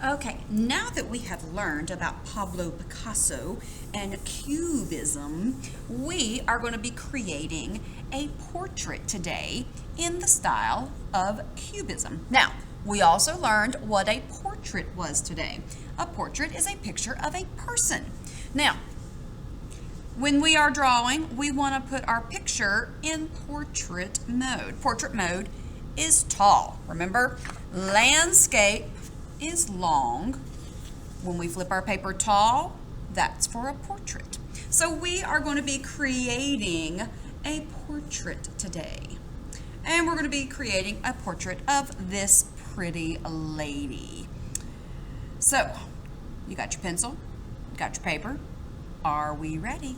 Okay, now that we have learned about Pablo Picasso and Cubism, we are going to be creating a portrait today in the style of Cubism. Now, we also learned what a portrait was today. A portrait is a picture of a person. Now, when we are drawing, we want to put our picture in portrait mode. Portrait mode is tall. Remember, landscape is long. When we flip our paper tall, that's for a portrait. So we are going to be creating a portrait today. And we're going to be creating a portrait of this pretty lady. So, you got your pencil, you got your paper. Are we ready?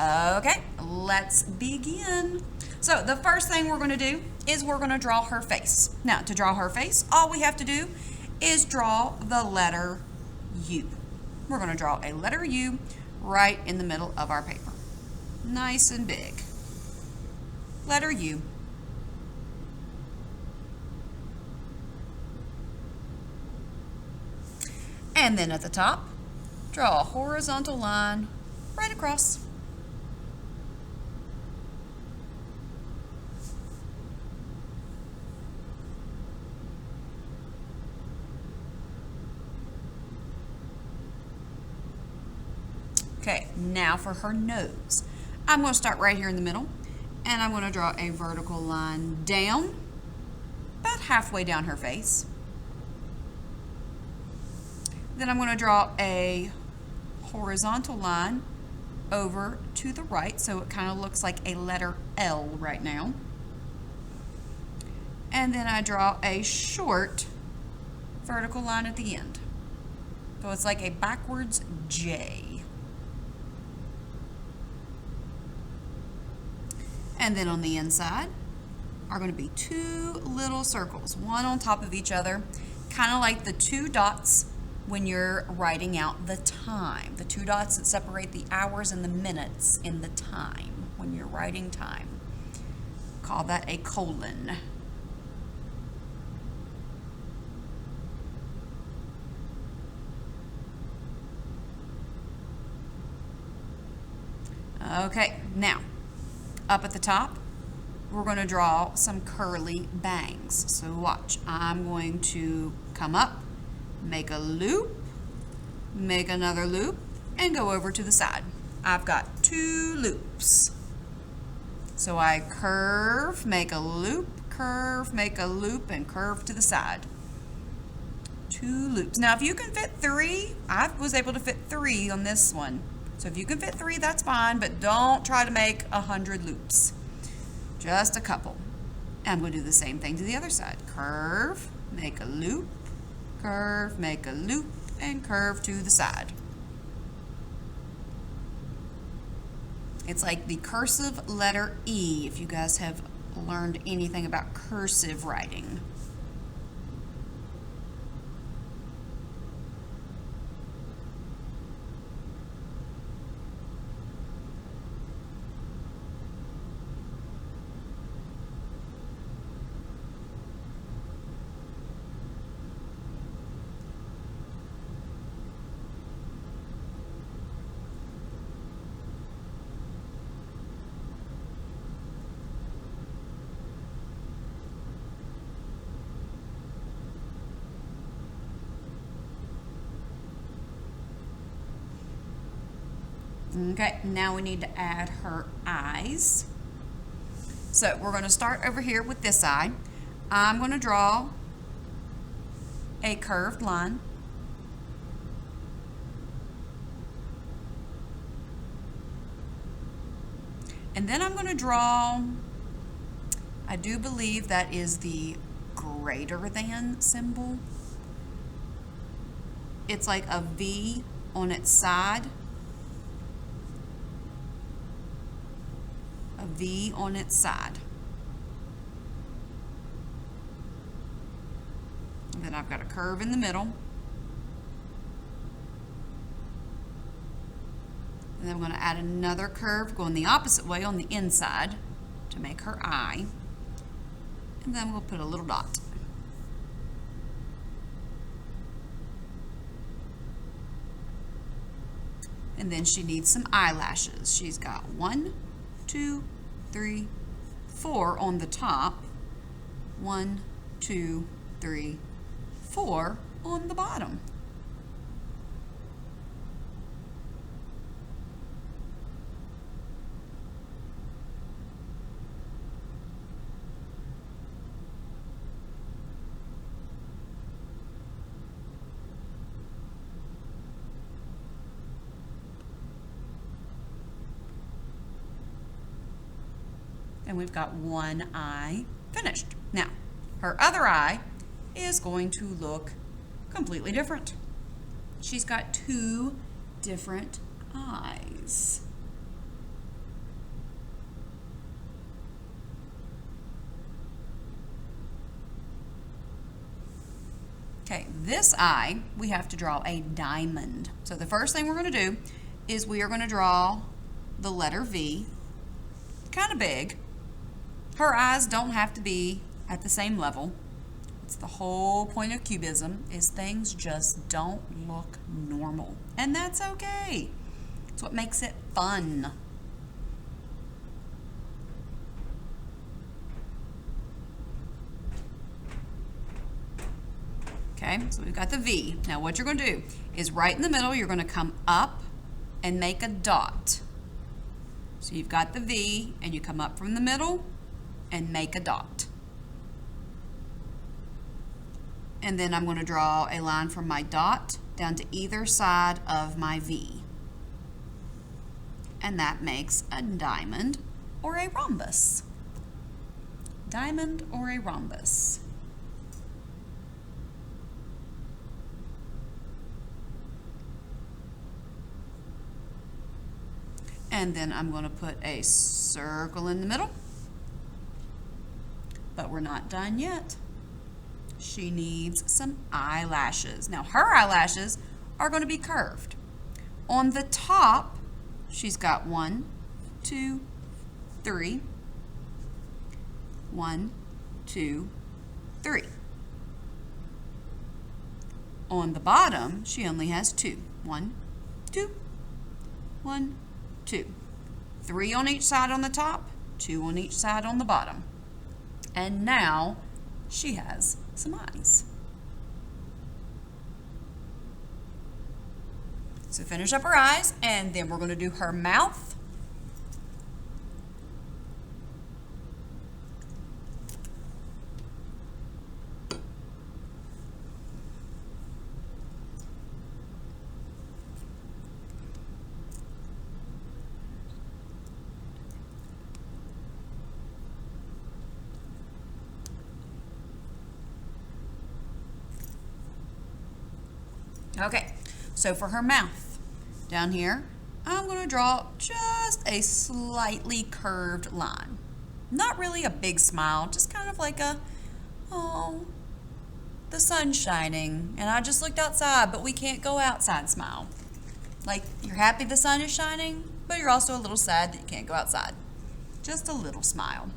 Okay, let's begin. So the first thing we're going to do is we're going to draw her face. Now, to draw her face, all we have to do is draw the letter U. We're going to draw a letter U right in the middle of our paper. Nice and big. Letter U. And then at the top, draw a horizontal line right across. Okay, now for her nose. I'm going to start right here in the middle, and I'm going to draw a vertical line down, about halfway down her face. Then I'm going to draw a horizontal line over to the right, so it kind of looks like a letter L right now. And then I draw a short vertical line at the end. So it's like a backwards J. And then on the inside are going to be two little circles, one on top of each other, kind of like the two dots when you're writing out the time. The two dots that separate the hours and the minutes in the time when you're writing time. Call that a colon. Okay, now, up at the top, we're going to draw some curly bangs. So watch, I'm going to come up, make a loop, make another loop, and go over to the side. I've got two loops. So I curve, make a loop, and curve to the side. Two loops. Now if you can fit three, I was able to fit three on this one. So if you can fit three, that's fine, but don't try to make 100 loops. Just a couple. And I'm going to do the same thing to the other side. Curve, make a loop, curve, make a loop, and curve to the side. It's like the cursive letter E, if you guys have learned anything about cursive writing. Okay, now we need to add her eyes. So we're going to start over here with this eye. I'm going to draw a curved line. And then I'm going to draw, I do believe that is the greater than symbol. It's like a V on its side. A V on its side. And then I've got a curve in the middle. And then I'm going to add another curve going the opposite way on the inside to make her eye. And then we'll put a little dot. And then she needs some eyelashes. She's got 1, 2, 3, 4 on the top. 1, 2, 3, 4 on the bottom. And we've got one eye finished. Now, her other eye is going to look completely different. She's got 2 different eyes. Okay, this eye, we have to draw a diamond. So the first thing we're going to do is we are going to draw the letter V, kind of big. Her eyes don't have to be at the same level. It's the whole point of cubism, is things just don't look normal. And that's okay. It's what makes it fun. Okay, so we've got the V. Now what you're going to do is right in the middle, you're going to come up and make a dot. So you've got the V, and you come up from the middle and make a dot. And then I'm going to draw a line from my dot down to either side of my V. And that makes a diamond or a rhombus. Diamond or a rhombus. And then I'm going to put a circle in the middle. But we're not done yet. She needs some eyelashes. Now her eyelashes are going to be curved. On the top, she's got 1, 2, 3. 1, 2, 3. On the bottom, she only has 2. 1, 2, 1, 2. 3 on each side on the top, 2 on each side on the bottom. And now she has some eyes. So finish up her eyes, and then we're going to do her mouth. Okay, so for her mouth, down here, I'm going to draw just a slightly curved line. Not really a big smile, just kind of like a, oh, the sun's shining, and I just looked outside, but we can't go outside smile. Like, you're happy the sun is shining, but you're also a little sad that you can't go outside. Just a little smile.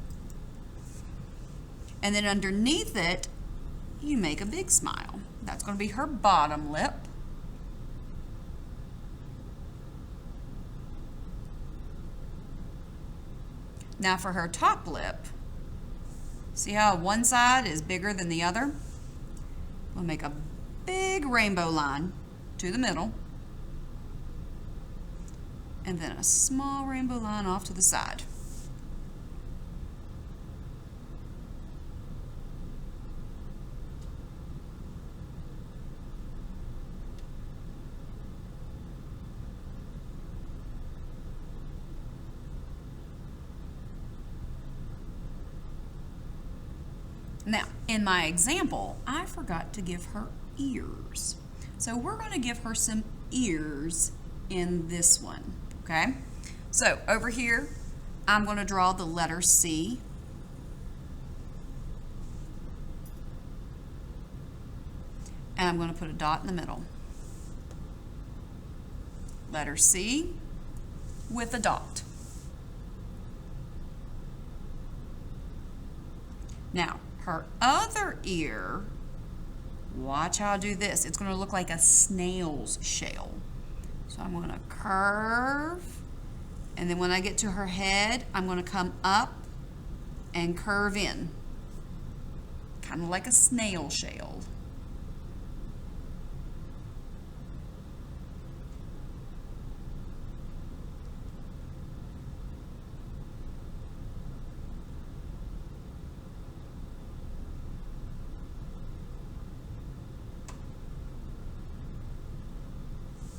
And then underneath it, you make a big smile. That's going to be her bottom lip. Now for her top lip, see how one side is bigger than the other? We'll make a big rainbow line to the middle, and then a small rainbow line off to the side. Now, in my example, I forgot to give her ears. So we're going to give her some ears in this one, okay? So over here, I'm going to draw the letter C. And I'm going to put a dot in the middle. Letter C with a dot. Now, her other ear, watch how I do this. It's going to look like a snail's shell. So I'm going to curve, and then when I get to her head, I'm going to come up and curve in, kind of like a snail shell.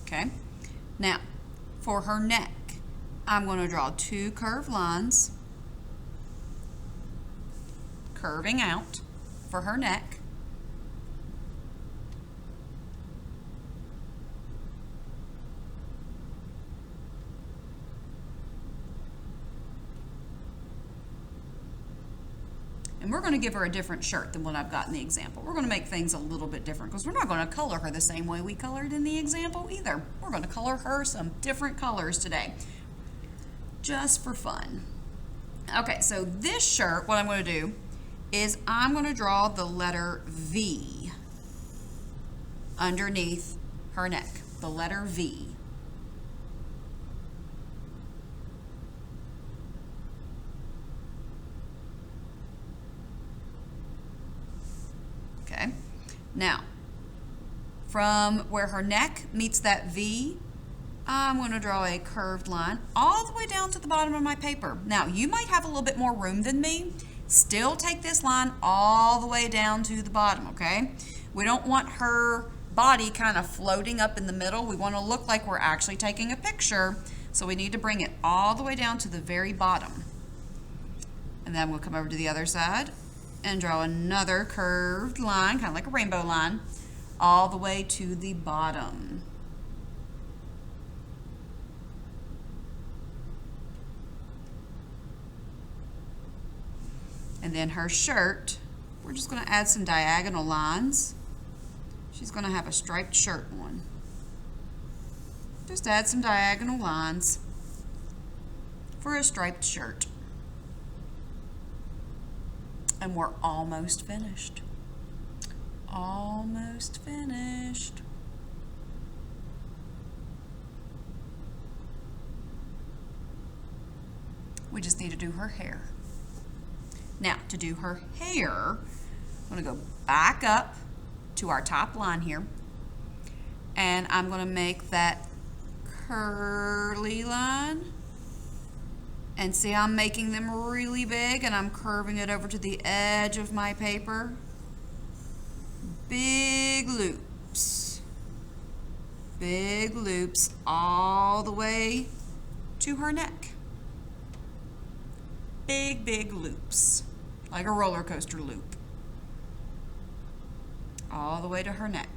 Okay, now for her neck, I'm going to draw 2 curved lines, curving out for her neck. And we're going to give her a different shirt than what I've got in the example. We're going to make things a little bit different because we're not going to color her the same way we colored in the example either. We're going to color her some different colors today, just for fun. Okay, so this shirt, what I'm going to do is I'm going to draw the letter V underneath her neck, the letter V. Okay, now from where her neck meets that V, I'm going to draw a curved line all the way down to the bottom of my paper. Now, you might have a little bit more room than me. Still take this line all the way down to the bottom, okay? We don't want her body kind of floating up in the middle. We want to look like we're actually taking a picture, so we need to bring it all the way down to the very bottom. And then we'll come over to the other side and draw another curved line, kind of like a rainbow line, all the way to the bottom. And then her shirt, we're just going to add some diagonal lines. She's going to have a striped shirt on. Just add some diagonal lines for a striped shirt. And we're almost finished. Almost finished. We just need to do her hair. Now, to do her hair, I'm going to go back up to our top line here, and I'm going to make that curly line. And see, I'm making them really big, and I'm curving it over to the edge of my paper. Big loops. Big loops all the way to her neck. Big, big loops, like a roller coaster loop, all the way to her neck.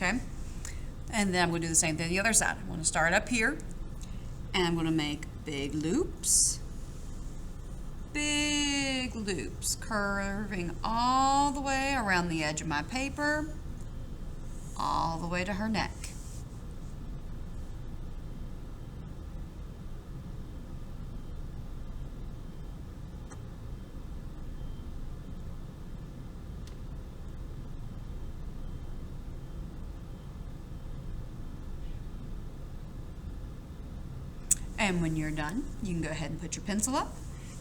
Okay, and then I'm going to do the same thing on the other side. I'm going to start up here, and I'm going to make big loops, curving all the way around the edge of my paper, all the way to her neck. And when you're done, you can go ahead and put your pencil up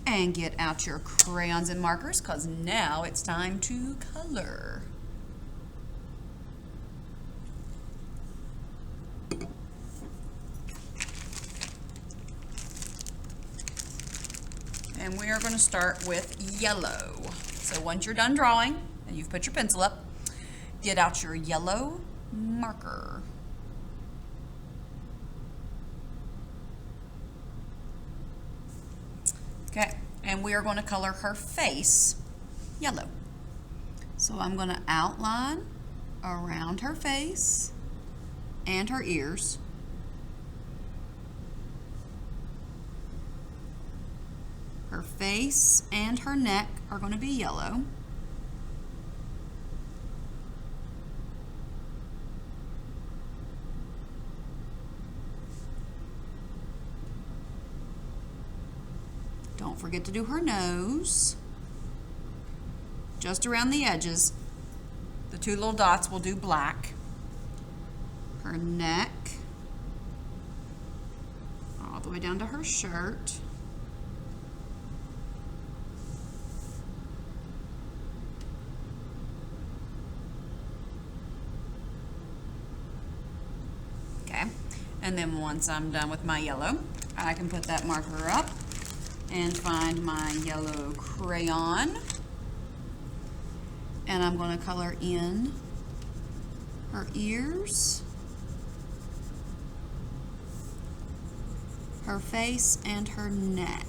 and get out your crayons and markers, because now it's time to color. And we are going to start with yellow. So once you're done drawing and you've put your pencil up, get out your yellow marker. Okay, and we are going to color her face yellow. So I'm going to outline around her face and her ears. Her face and her neck are going to be yellow. Don't forget to do her nose. Just around the edges. The two little dots will do black. Her neck, all the way down to her shirt. Okay, and then once I'm done with my yellow, I can put that marker up and find my yellow crayon. And I'm going to color in her ears, her face, and her neck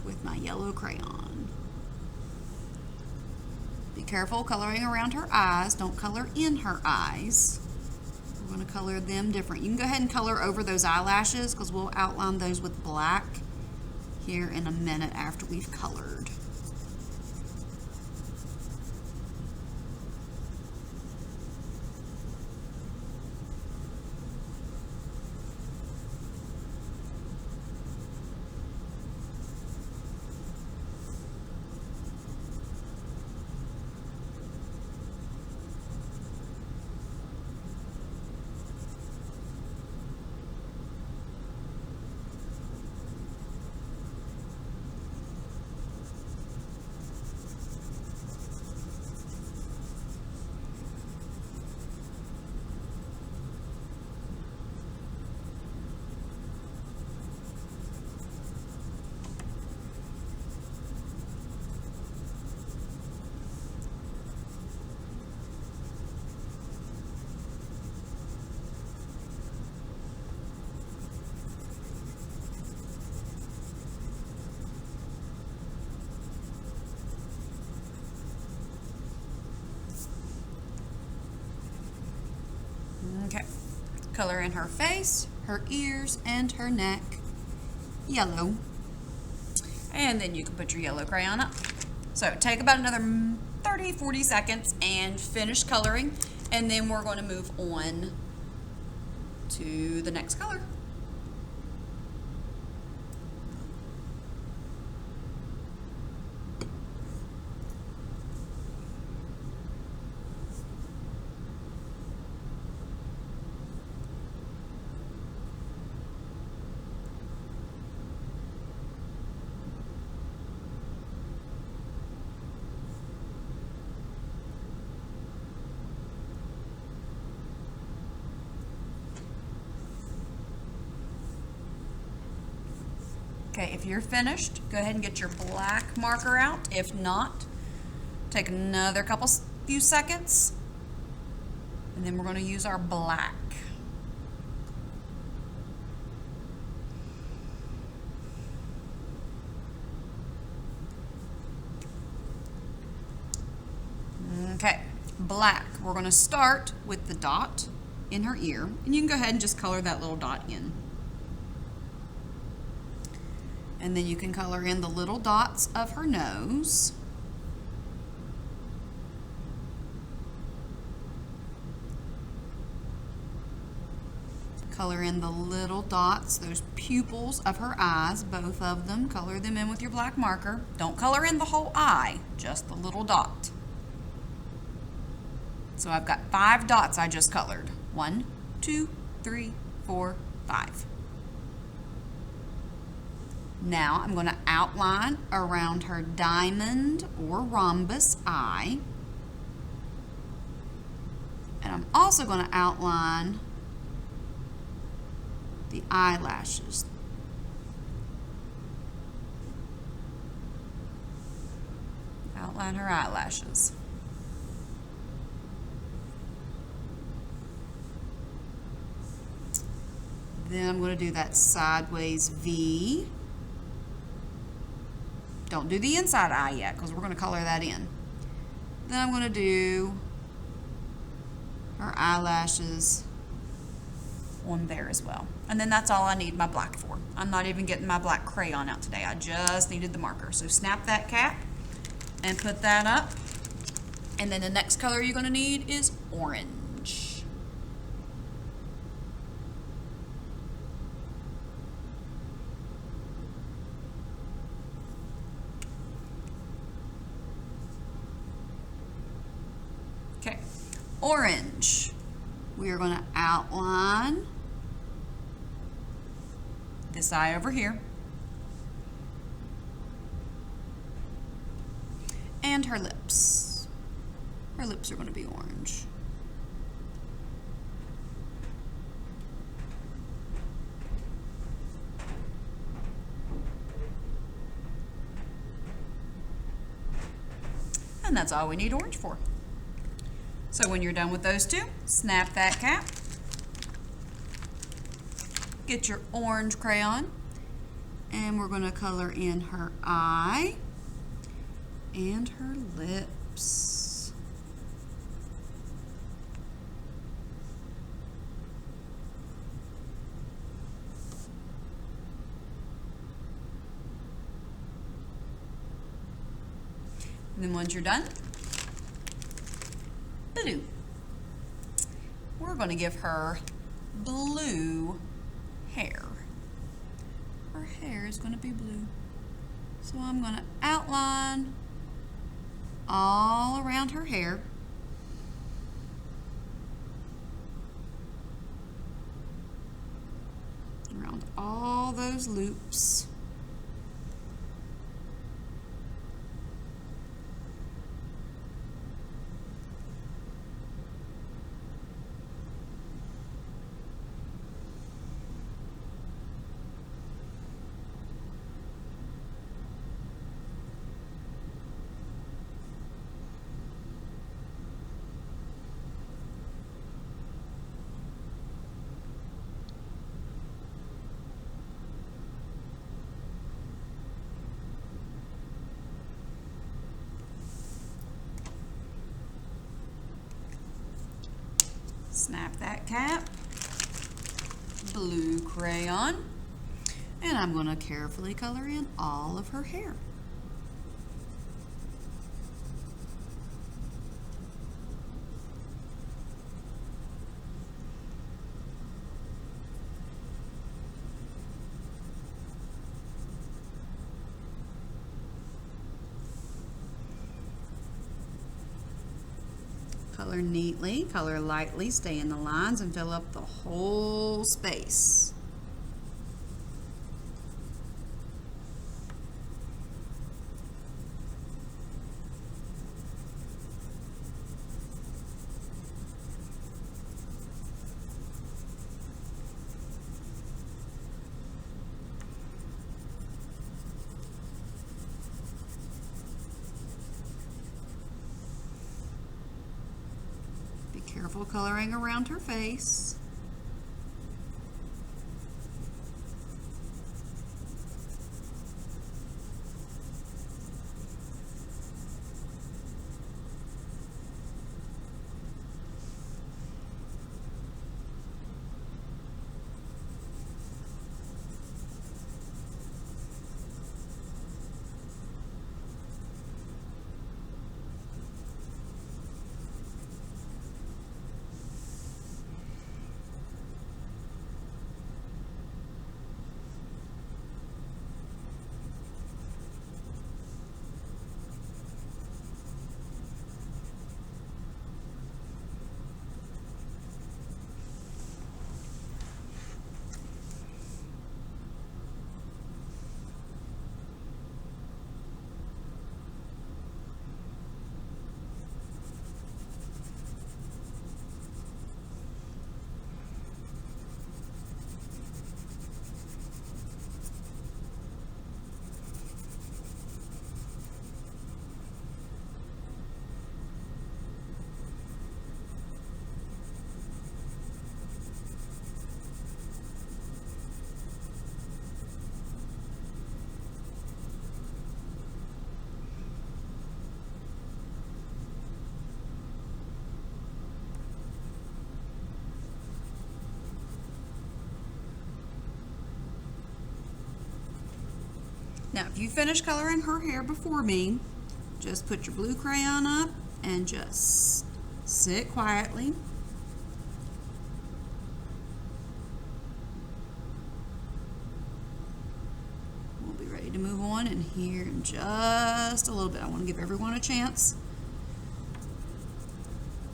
with my yellow crayon. Be careful coloring around her eyes. Don't color in her eyes. We're going to color them different. You can go ahead and color over those eyelashes because we'll outline those with black here in a minute after we've colored. Okay, color in her face, her ears, and her neck yellow. And then you can put your yellow crayon up. So take about another 30-40 seconds and finish coloring, and then we're going to move on to the next color. Okay, if you're finished, go ahead and get your black marker out. If not, take another few seconds, and then we're going to use our black. Okay, black. We're going to start with the dot in her ear, and you can go ahead and just color that little dot in. And then you can color in the little dots of her nose. Color in the little dots, those pupils of her eyes, both of them. Color them in with your black marker. Don't color in the whole eye, just the little dot. So I've got 5 dots I just colored. 1, 2, 3, 4, 5. Now I'm going to outline around her diamond or rhombus eye. And I'm also going to outline the eyelashes. Outline her eyelashes. Then I'm going to do that sideways V. Don't do the inside eye yet because we're going to color that in. Then I'm going to do her eyelashes on there as well. And then that's all I need my black for. I'm not even getting my black crayon out today. I just needed the marker. So snap that cap and put that up. And then the next color you're going to need is orange. Okay, orange. We are going to outline this eye over here and her lips. Her lips are going to be orange. And that's all we need orange for. So when you're done with those two, snap that cap. Get your orange crayon, and we're going to color in her eye and her lips. And then once you're done, blue. We're going to give her blue hair. Her hair is going to be blue. So I'm going to outline all around her hair. Around all those loops. Snap that cap, blue crayon, and I'm going to carefully color in all of her hair. Color neatly, color lightly, stay in the lines and fill up the whole space. Careful coloring around her face. Now, if you finish coloring her hair before me, just put your blue crayon up and just sit quietly. We'll be ready to move on in here in just a little bit. I want to give everyone a chance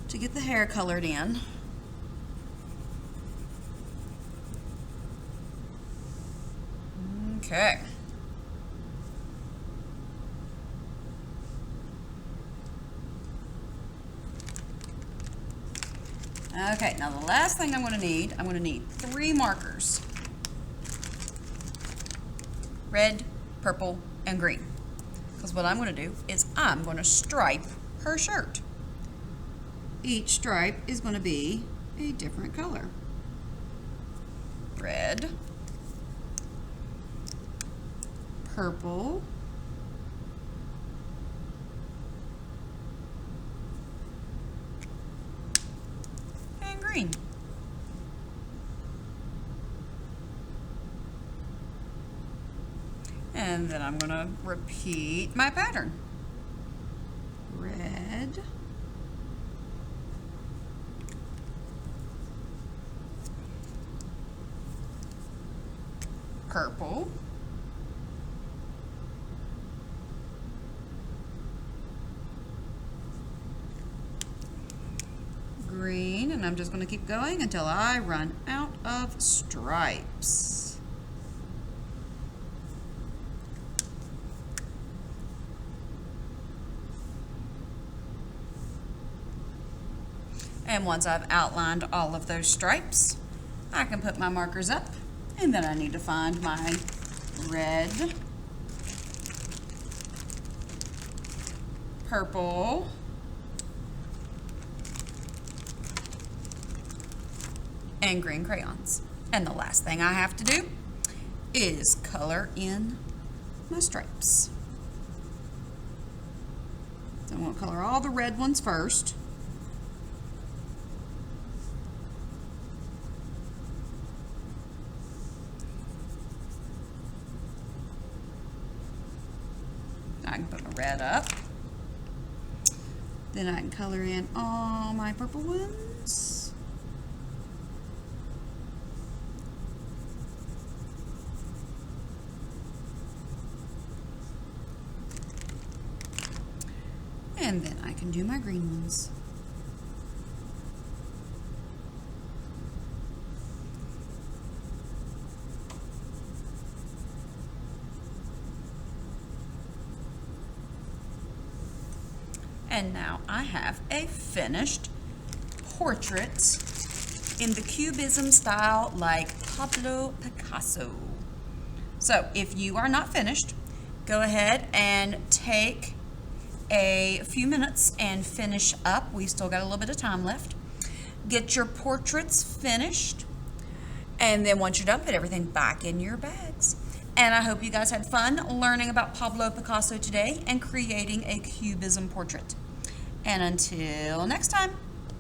to get the hair colored in. Okay. Okay, now the last thing I'm going to need 3 markers. Red, purple, and green. Because what I'm going to do is I'm going to stripe her shirt. Each stripe is going to be a different color. Red, purple, and green. And then I'm going to repeat my pattern. Red, purple, green, and I'm just going to keep going until I run out of stripes. And once I've outlined all of those stripes, I can put my markers up, and then I need to find my red, purple, and green crayons. And the last thing I have to do is color in my stripes. So I'm going to color all the red ones first. I can put my red up. Then I can color in all my purple ones. And then I can do my green ones. And now I have a finished portrait in the Cubism style like Pablo Picasso. So if you are not finished, go ahead and take a few minutes and finish up. We still got a little bit of time left. Get your portraits finished, and then once you're done, put everything back in your bags. And I hope you guys had fun learning about Pablo Picasso today and creating a Cubism portrait. And until next time.